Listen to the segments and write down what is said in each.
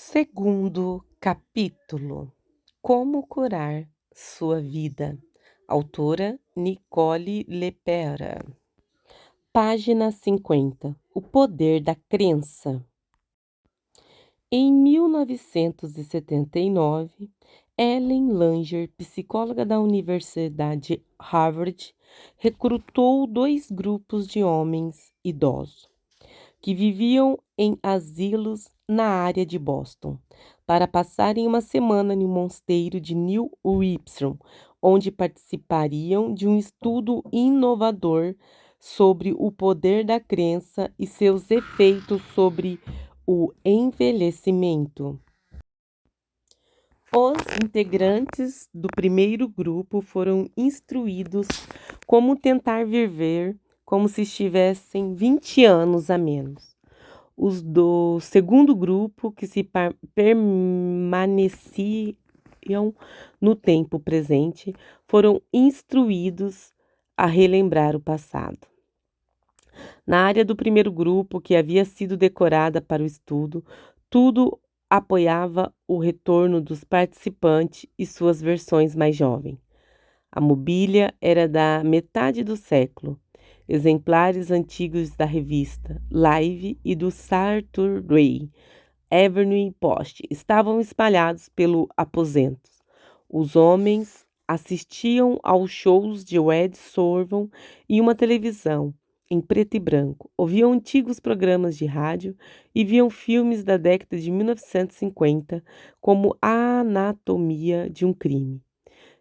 Segundo capítulo: Como curar sua vida. Autora Nicole Lepera. Página 50. O poder da crença. Em 1979, Ellen Langer, psicóloga da Universidade Harvard, recrutou dois grupos de homens idosos que viviam em asilos na área de Boston, para passarem uma semana no mosteiro de New Wipsrum, onde participariam de um estudo inovador sobre o poder da crença e seus efeitos sobre o envelhecimento. Os integrantes do primeiro grupo foram instruídos como tentar viver como se estivessem 20 anos a menos. Os do segundo grupo, que se permaneciam no tempo presente, foram instruídos a relembrar o passado. Na área do primeiro grupo, que havia sido decorada para o estudo, tudo apoiava o retorno dos participantes e suas versões mais jovens. A mobília era da metade do século. Exemplares antigos da revista Live e do Saturday Evening Post estavam espalhados pelo aposento. Os homens assistiam aos shows de Ed Sullivan e uma televisão em preto e branco, ouviam antigos programas de rádio e viam filmes da década de 1950, como A Anatomia de um Crime,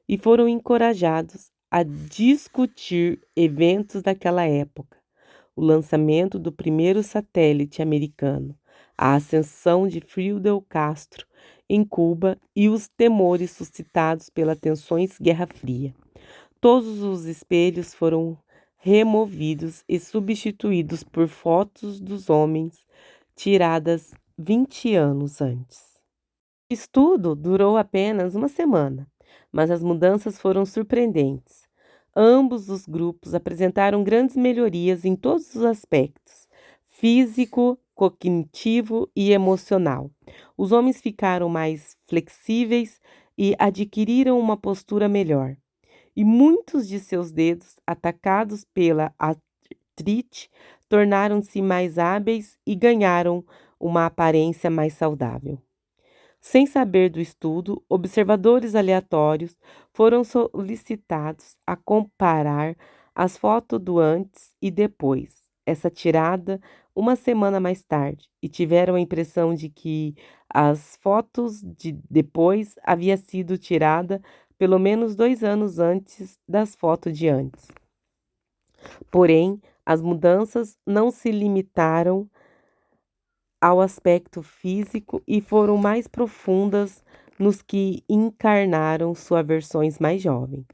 e foram encorajados a discutir eventos daquela época: o lançamento do primeiro satélite americano, a ascensão de Fidel Castro em Cuba e os temores suscitados pelas tensões Guerra Fria. Todos os espelhos foram removidos e substituídos por fotos dos homens tiradas 20 anos antes. O estudo durou apenas uma semana, mas as mudanças foram surpreendentes. Ambos os grupos apresentaram grandes melhorias em todos os aspectos: físico, cognitivo e emocional. Os homens ficaram mais flexíveis e adquiriram uma postura melhor. E muitos de seus dedos, atacados pela artrite, tornaram-se mais hábeis e ganharam uma aparência mais saudável. Sem saber do estudo, observadores aleatórios foram solicitados a comparar as fotos do antes e depois, essa tirada uma semana mais tarde, e tiveram a impressão de que as fotos de depois havia sido tirada pelo menos 2 anos antes das fotos de antes. Porém, as mudanças não se limitaram ao aspecto físico e foram mais profundas nos que encarnaram suas versões mais jovens.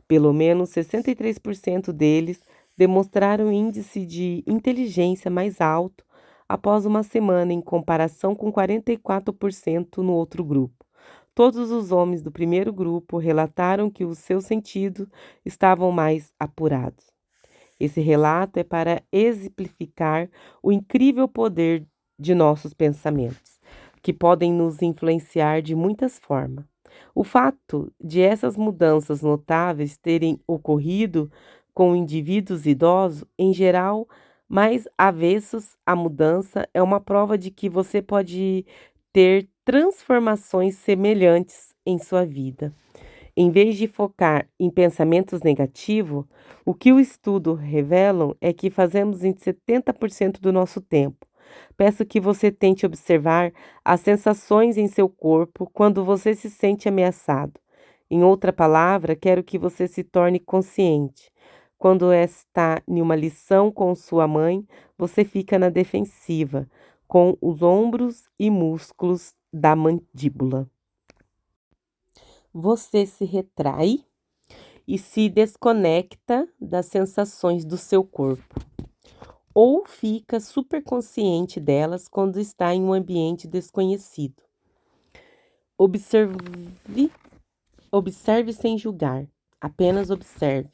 Pelo menos 63% deles demonstraram índice de inteligência mais alto após uma semana, em comparação com 44% no outro grupo. Todos os homens do primeiro grupo relataram que os seus sentidos estavam mais apurados. Esse relato é para exemplificar o incrível poder de nossos pensamentos, que podem nos influenciar de muitas formas. O fato de essas mudanças notáveis terem ocorrido com indivíduos idosos, em geral, mais avessos à mudança, é uma prova de que você pode ter transformações semelhantes em sua vida. Em vez de focar em pensamentos negativos, o que o estudo revela é que fazemos em 70% do nosso tempo. Peço que você tente observar as sensações em seu corpo quando você se sente ameaçado. Em outra palavra, quero que você se torne consciente. Quando está em uma lição com sua mãe, você fica na defensiva, com os ombros e músculos da mandíbula. Você se retrai e se desconecta das sensações do seu corpo, ou fica superconsciente delas quando está em um ambiente desconhecido. Observe, observe sem julgar, apenas observe.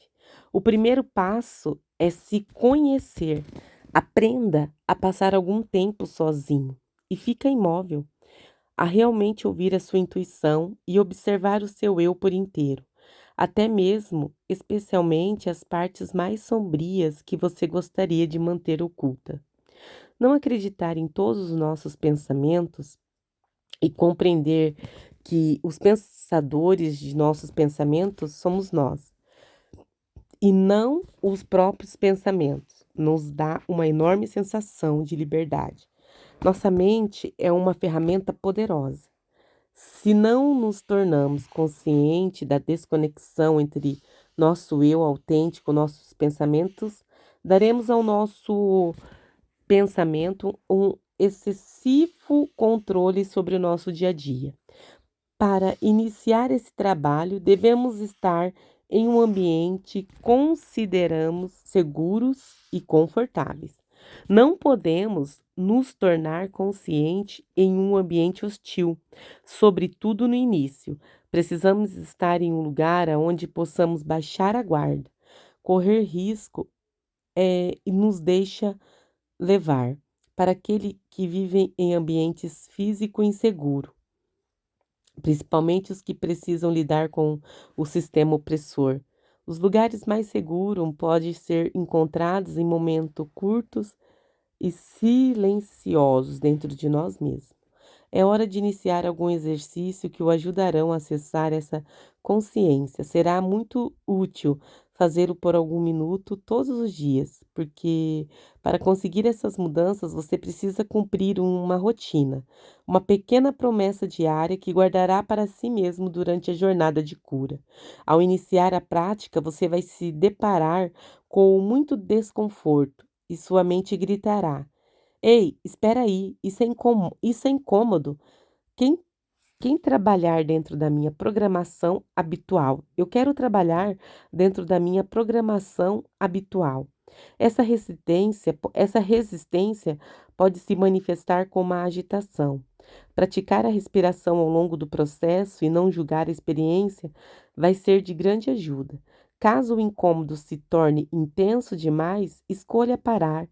O primeiro passo é se conhecer. Aprenda a passar algum tempo sozinho e fica imóvel. a realmente ouvir a sua intuição e observar o seu eu por inteiro, até mesmo, especialmente as partes mais sombrias que você gostaria de manter oculta. Não acreditar em todos os nossos pensamentos e compreender que os pensadores de nossos pensamentos somos nós, e não os próprios pensamentos, nos dá uma enorme sensação de liberdade. Nossa mente é uma ferramenta poderosa. Se não nos tornamos conscientes da desconexão entre nosso eu autêntico, nossos pensamentos, daremos ao nosso pensamento um excessivo controle sobre o nosso dia a dia. Para iniciar esse trabalho, devemos estar em um ambiente que consideramos seguros e confortáveis. Não podemos nos tornar conscientes em um ambiente hostil, sobretudo no início. Precisamos estar em um lugar onde possamos baixar a guarda, correr risco e nos deixa levar. Para aquele que vive em ambientes físico inseguro, principalmente os que precisam lidar com o sistema opressor. Os lugares mais seguros podem ser encontrados em momentos curtos e silenciosos dentro de nós mesmos. É hora de iniciar algum exercício que o ajudarão a acessar essa consciência. Será muito útil fazê-lo por algum minuto todos os dias, porque para conseguir essas mudanças você precisa cumprir uma rotina, uma pequena promessa diária que guardará para si mesmo durante a jornada de cura. Ao iniciar a prática, você vai se deparar com muito desconforto e sua mente gritará: Ei, espera aí, isso é incômodo. Quem, quem trabalhar dentro da minha programação habitual? Eu quero trabalhar dentro da minha programação habitual. Essa resistência pode se manifestar como uma agitação. Praticar a respiração ao longo do processo e não julgar a experiência vai ser de grande ajuda. Caso o incômodo se torne intenso demais, escolha parar.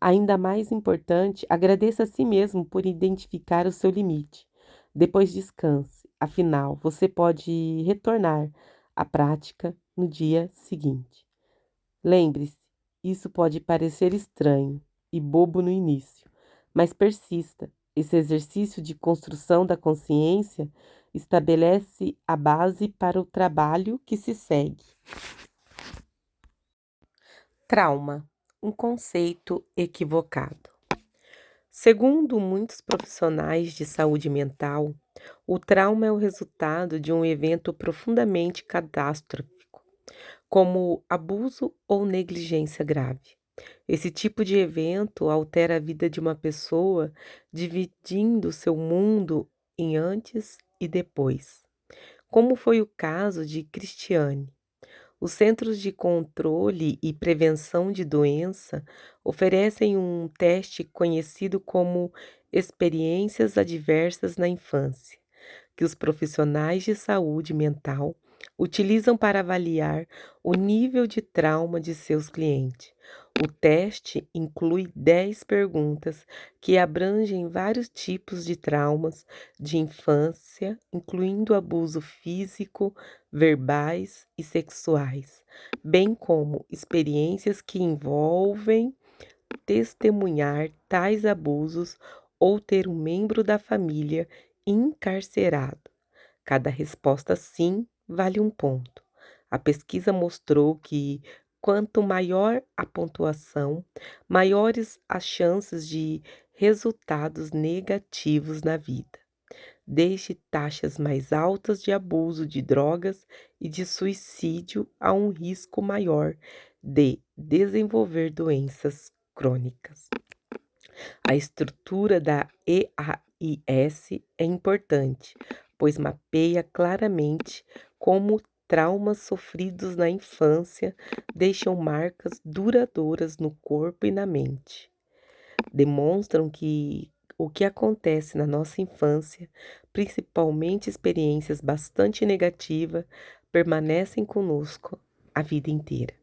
Ainda mais importante, agradeça a si mesmo por identificar o seu limite. Depois descanse. Afinal, você pode retornar à prática no dia seguinte. Lembre-se, isso pode parecer estranho e bobo no início, mas persista. Esse exercício de construção da consciência estabelece a base para o trabalho que se segue. Trauma, um conceito equivocado. Segundo muitos profissionais de saúde mental, o trauma é o resultado de um evento profundamente catastrófico, como abuso ou negligência grave. Esse tipo de evento altera a vida de uma pessoa, dividindo seu mundo em antes e depois, como foi o caso de Cristiane. Os Centros de Controle e Prevenção de Doença oferecem um teste conhecido como experiências adversas na infância, que os profissionais de saúde mental utilizam para avaliar o nível de trauma de seus clientes. O teste inclui 10 perguntas que abrangem vários tipos de traumas de infância, incluindo abuso físico, verbais e sexuais, bem como experiências que envolvem testemunhar tais abusos ou ter um membro da família encarcerado. Cada resposta sim vale um ponto. A pesquisa mostrou que quanto maior a pontuação, maiores as chances de resultados negativos na vida. Desde taxas mais altas de abuso de drogas e de suicídio a um risco maior de desenvolver doenças crônicas. A estrutura da EAIS é importante, pois mapeia claramente como traumas sofridos na infância deixam marcas duradouras no corpo e na mente. Demonstram que o que acontece na nossa infância, principalmente experiências bastante negativas, permanecem conosco a vida inteira.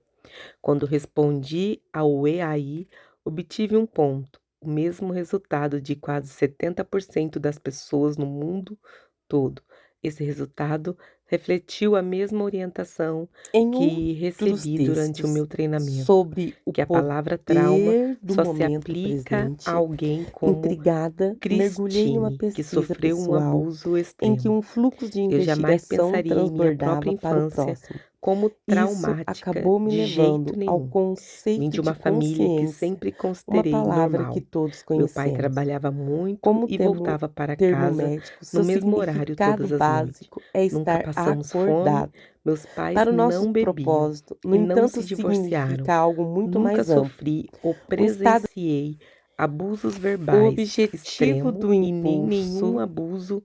Quando respondi ao EAI, obtive um ponto. o mesmo resultado de quase 70% das pessoas no mundo todo. Esse resultado refletiu a mesma orientação Em que outros recebi durante o textos meu treinamento, sobre o que a palavra trauma poder do só se momento aplica a presente, alguém como intrigada, mergulhei em uma Christine, que pesquisa sofreu um pessoal abuso em que extremo. um fluxo de Eu jamais investigação pensaria em minha própria transbordava para o infância próximo. como Isso traumática acabou me de jeito levando ao nenhum. Vim conceito de de uma família que consciência, sempre uma considerei palavra que normal. todos Meu pai conhecemos. trabalhava muito Como e termo, voltava para termo casa médico, no seu mesmo horário significado todas as noites. básico é Nunca estar passamos fome, acordado. meus pais Para o nosso não bebiam propósito, no e não entanto, se divorciaram. significa algo muito Nunca mais amplo. sofri ou Um estado, presenciei abusos o verbais objetivo extremo do e nem nenhum impulso abuso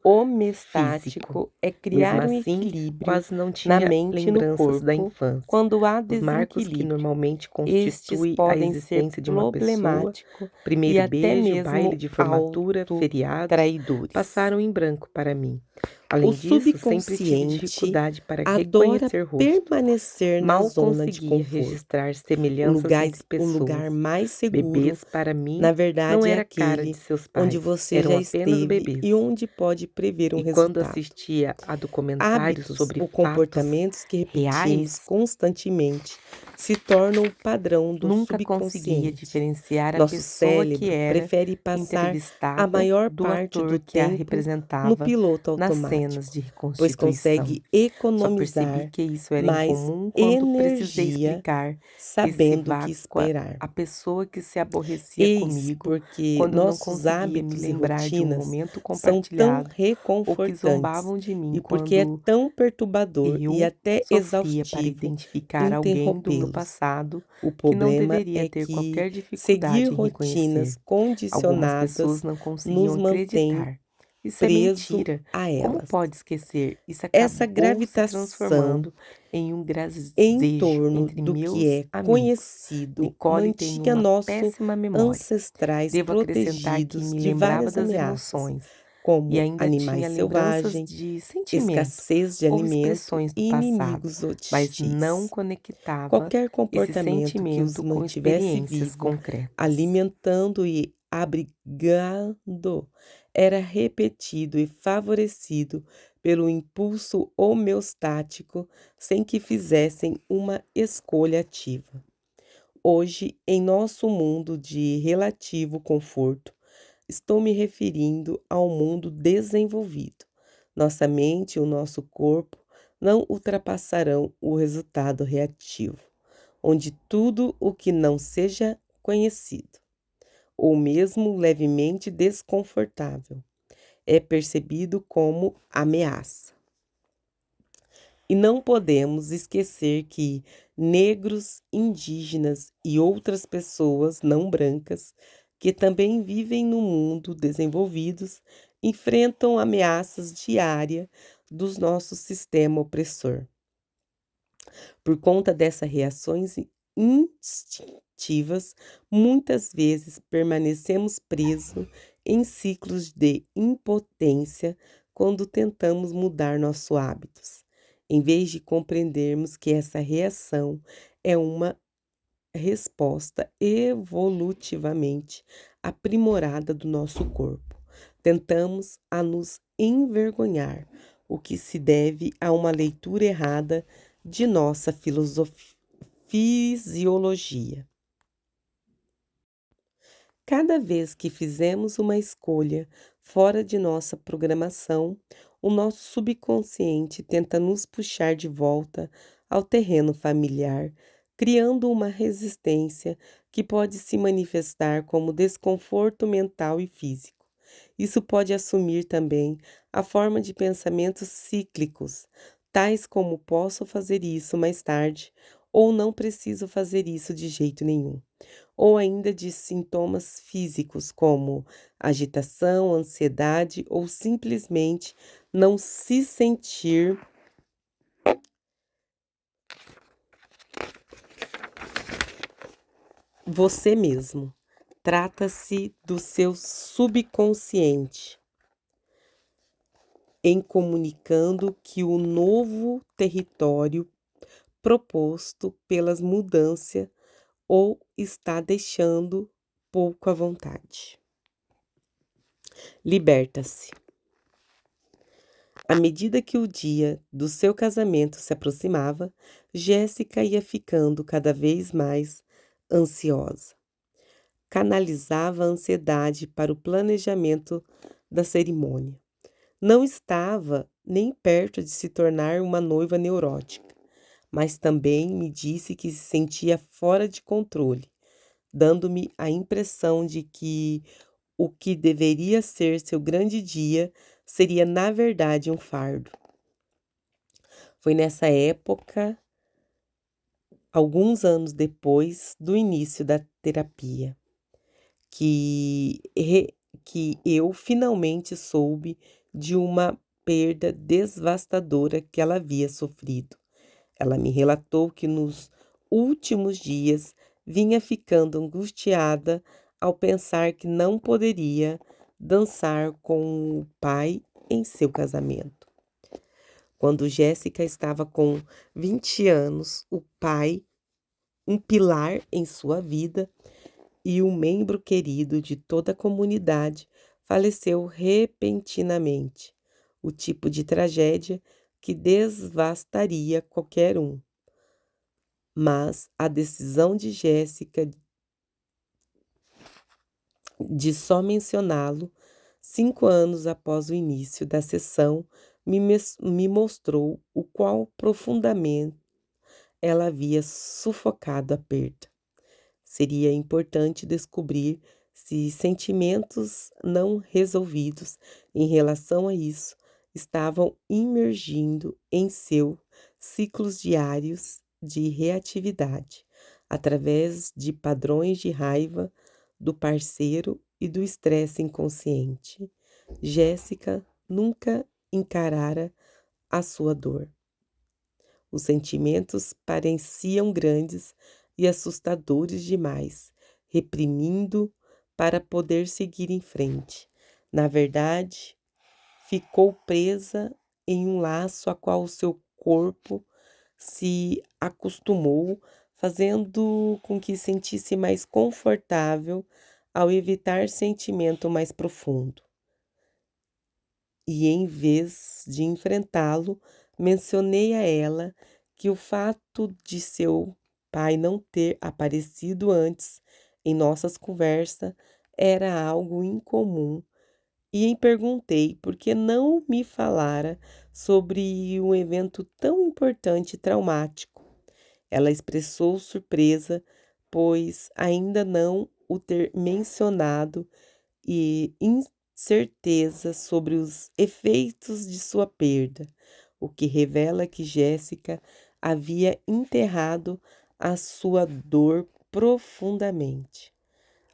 físico. homeostático é Mesmo criar um assim, equilíbrio quase não na tinha mente e no lembranças da corpo infância. quando há Os marcos que desequilíbrio. normalmente Estes constituem a podem ser existência de uma pessoa, problemáticos e primeiro até beijo, baile mesmo de formatura, feriados, autotraidores. passaram em branco para mim. O Além disso, sempre tive subconsciente dificuldade para adora reconhecer rosto. permanecer na Mal zona de conseguia conforto. registrar semelhanças entre O pessoas. lugar mais seguro, Bebês, para mim, na não verdade, é era a cara de aquele seus onde pais, você já eram apenas esteve e bebês. onde pode prever um E quando resultado. assistia a documentários Hábitos sobre ou fatos comportamentos que repetimos reais, constantemente se tornam o padrão do nunca conseguia subconsciente. diferenciar a Nosso pessoa que cérebro era prefere passar a entrevistada maior do parte do ator que a tempo no representava piloto nas cenas automático, de pois reconstituição. consegue Só percebi economizar que isso era mais incomum quando precisei energia explicar esse sabendo o que vácuo esperar. à pessoa que se aborrecia Eis comigo porque quando não nossos conseguia me hábitos e lembrar de um rotinas momento são tão compartilhado ou que reconfortantes zombavam de mim e porque é quando tão perturbador e eu até sofria para exaustivo identificar alguém do meu interrompê-los. passado O que não problema deveria é ter que qualquer seguir dificuldade em rotinas reconhecer. Algumas pessoas condicionadas não nos conseguiam mantém acreditar. Isso é preso mentira. a Como elas. pode esquecer? Isso Essa acabou se gravitação transformando em um em gracejo torno entre do que meus é amigos. conhecido Nicole tem mantinha uma nossos péssima memória. ancestrais Devo acrescentar que protegidos me de lembrava várias das ameaças, emoções e como ainda animais tinha lembranças selvagens, de sentimento escassez de ou alimento expressões do e passado, inimigos mas não hostis. conectava Qualquer esse comportamento que os sentimento com mantivesse experiências vivo, concretas. alimentando e abrigando, era repetido e favorecido pelo impulso homeostático sem que fizessem uma escolha ativa. Hoje, em nosso mundo de relativo conforto, estou me referindo ao mundo desenvolvido. Nossa mente e o nosso corpo não ultrapassarão o resultado reativo, onde tudo o que não seja conhecido, ou mesmo levemente desconfortável, é percebido como ameaça. E não podemos esquecer que negros, indígenas e outras pessoas não brancas que também vivem no mundo desenvolvidos enfrentam ameaças diárias do nosso sistema opressor. Por conta dessas reações instintivas, muitas vezes permanecemos presos em ciclos de impotência quando tentamos mudar nossos hábitos, em vez de compreendermos que essa reação é uma resposta evolutivamente aprimorada do nosso corpo. Tentamos a nos envergonhar, o que se deve a uma leitura errada de nossa fisiologia. Cada vez que fizemos uma escolha fora de nossa programação, o nosso subconsciente tenta nos puxar de volta ao terreno familiar, criando uma resistência que pode se manifestar como desconforto mental e físico. Isso pode assumir também a forma de pensamentos cíclicos, tais como posso fazer isso mais tarde ou não preciso fazer isso de jeito nenhum, ou ainda de sintomas físicos como agitação, ansiedade ou simplesmente não se sentir você mesmo. Trata-se do seu subconsciente em comunicando que o novo território proposto pelas mudanças ou está deixando pouco à vontade. Liberta-se. À medida que o dia do seu casamento se aproximava, Jéssica ia ficando cada vez mais ansiosa. Canalizava a ansiedade para o planejamento da cerimônia. Não estava nem perto de se tornar uma noiva neurótica, mas também me disse que se sentia fora de controle, dando-me a impressão de que o que deveria ser seu grande dia seria, na verdade, um fardo. Foi nessa época, alguns anos depois do início da terapia, que, que eu finalmente soube de uma perda devastadora que ela havia sofrido. Ela me relatou que nos últimos dias vinha ficando angustiada ao pensar que não poderia dançar com o pai em seu casamento. Quando Jéssica estava com 20 anos, o pai, um pilar em sua vida e um membro querido de toda a comunidade, faleceu repentinamente, o tipo de tragédia que devastaria qualquer um. Mas a decisão de Jéssica de só mencioná-lo 5 anos após o início da sessão me mostrou o quão profundamente ela havia sufocado a perda. Seria importante descobrir se sentimentos não resolvidos em relação a isso estavam imergindo em seus ciclos diários de reatividade, através de padrões de raiva do parceiro e do estresse inconsciente. Jéssica nunca encarara a sua dor. Os sentimentos pareciam grandes e assustadores demais, reprimindo para poder seguir em frente. Na verdade, ficou presa em um laço a qual o seu corpo se acostumou, fazendo com que sentisse mais confortável ao evitar sentimento mais profundo. E em vez de enfrentá-lo, mencionei a ela que o fato de seu pai não ter aparecido antes em nossas conversas era algo incomum e perguntei por que não me falara sobre um evento tão importante e traumático. Ela expressou surpresa, pois ainda não o ter mencionado e incerteza sobre os efeitos de sua perda, o que revela que Jéssica havia enterrado a sua dor profundamente.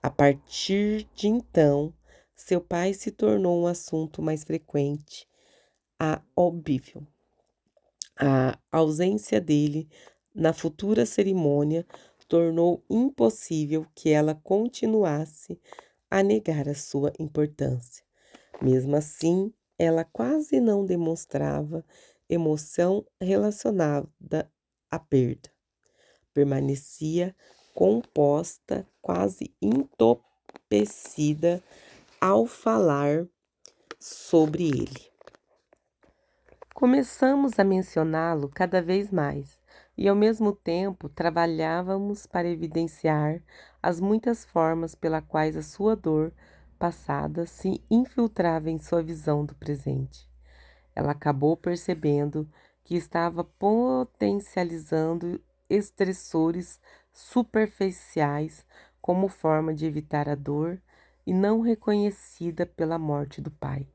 A partir de então, seu pai se tornou um assunto mais frequente. Óbvio, a ausência dele na futura cerimônia tornou impossível que ela continuasse a negar a sua importância. Mesmo assim, ela quase não demonstrava emoção relacionada à perda. Permanecia composta, quase entorpecida ao falar sobre ele. Começamos a mencioná-lo cada vez mais e, ao mesmo tempo, trabalhávamos para evidenciar as muitas formas pela quais a sua dor passada se infiltrava em sua visão do presente. Ela acabou percebendo que estava potencializando estressores superficiais como forma de evitar a dor e não reconhecida pela morte do pai.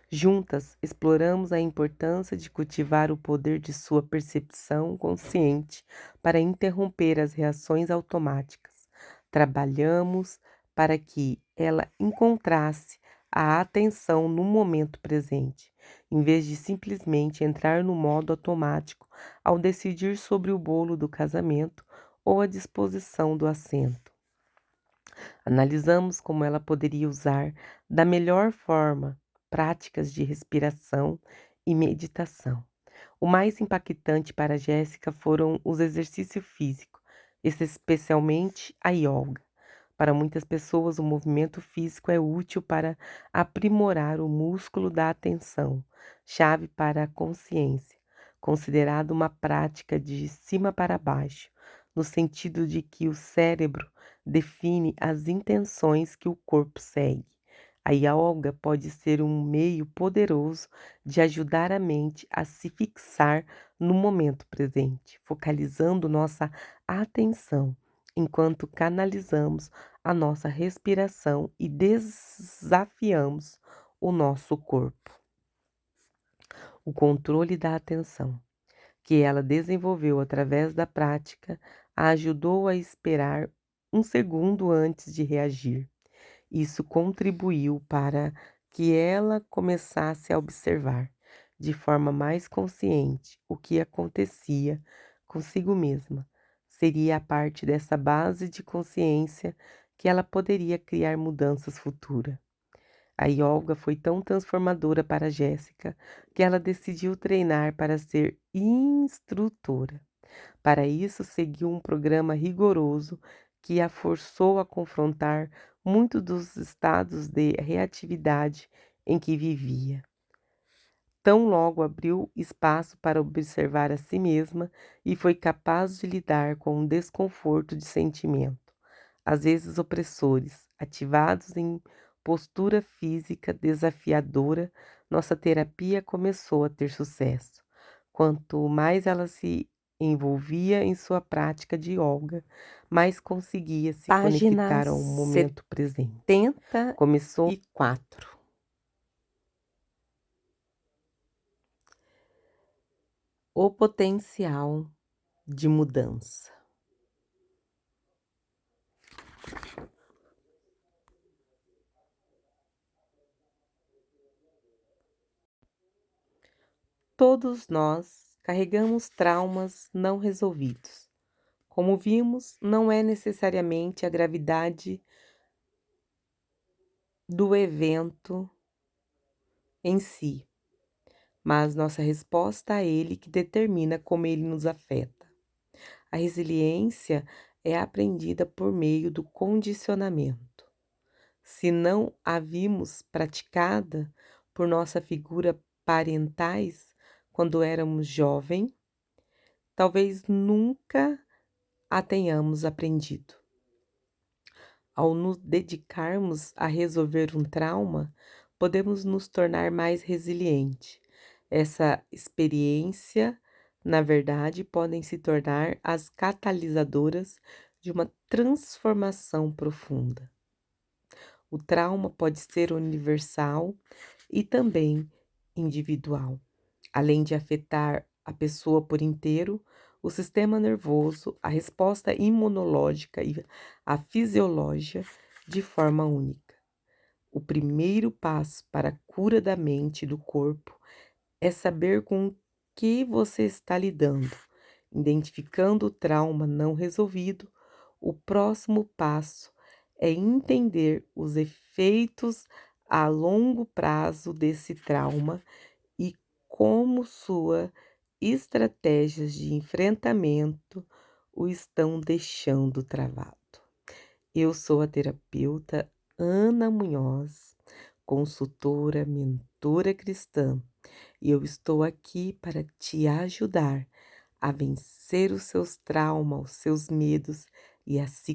Juntas, exploramos a importância de cultivar o poder de sua percepção consciente para interromper as reações automáticas. Trabalhamos para que ela encontrasse a atenção no momento presente, em vez de simplesmente entrar no modo automático ao decidir sobre o bolo do casamento ou a disposição do assento. Analisamos como ela poderia usar da melhor forma práticas de respiração e meditação. O mais impactante para Jéssica foram os exercícios físicos, especialmente a yoga, Para muitas pessoas, o movimento físico é útil para aprimorar o músculo da atenção, chave para a consciência, considerado uma prática de cima para baixo, no sentido de que o cérebro define as intenções que o corpo segue. A yoga pode ser um meio poderoso de ajudar a mente a se fixar no momento presente, focalizando nossa atenção enquanto canalizamos a nossa respiração e desafiamos o nosso corpo. O controle da atenção, que ela desenvolveu através da prática, a ajudou a esperar um segundo antes de reagir. Isso contribuiu para que ela começasse a observar, de forma mais consciente, o que acontecia consigo mesma. Seria a partir dessa base de consciência que ela poderia criar mudanças futuras. A yoga foi tão transformadora para Jéssica que ela decidiu treinar para ser instrutora. Para isso, seguiu um programa rigoroso que a forçou a confrontar muitos dos estados de reatividade em que vivia. Tão logo abriu espaço para observar a si mesma e foi capaz de lidar com um desconforto de sentimento, às vezes opressores, ativados em postura física desafiadora. Nossa terapia começou a ter sucesso. Quanto mais ela se envolvia em sua prática de yoga, mais conseguia se Página conectar ao momento presente. 74. Começou O potencial de mudança. Todos nós carregamos traumas não resolvidos. Como vimos, não é necessariamente a gravidade do evento em si, mas nossa resposta a ele que determina como ele nos afeta. A resiliência é aprendida por meio do condicionamento. Se não a vimos praticada por nossa figura parentais quando éramos jovens, talvez nunca a tenhamos aprendido. Ao nos dedicarmos a resolver um trauma, podemos nos tornar mais resilientes. Essa experiência, na verdade, podem se tornar as catalisadoras de uma transformação profunda. O trauma pode ser universal e também individual. Além de afetar a pessoa por inteiro, o sistema nervoso, a resposta imunológica e a fisiológica de forma única. O primeiro passo para a cura da mente e do corpo é saber com o que você está lidando. Identificando o trauma não resolvido, o próximo passo é entender os efeitos a longo prazo desse trauma e como suas estratégias de enfrentamento o estão deixando travado. Eu sou a terapeuta Ana Munhoz, consultora, mentora cristã, e eu estou aqui para te ajudar a vencer os seus traumas, os seus medos e a se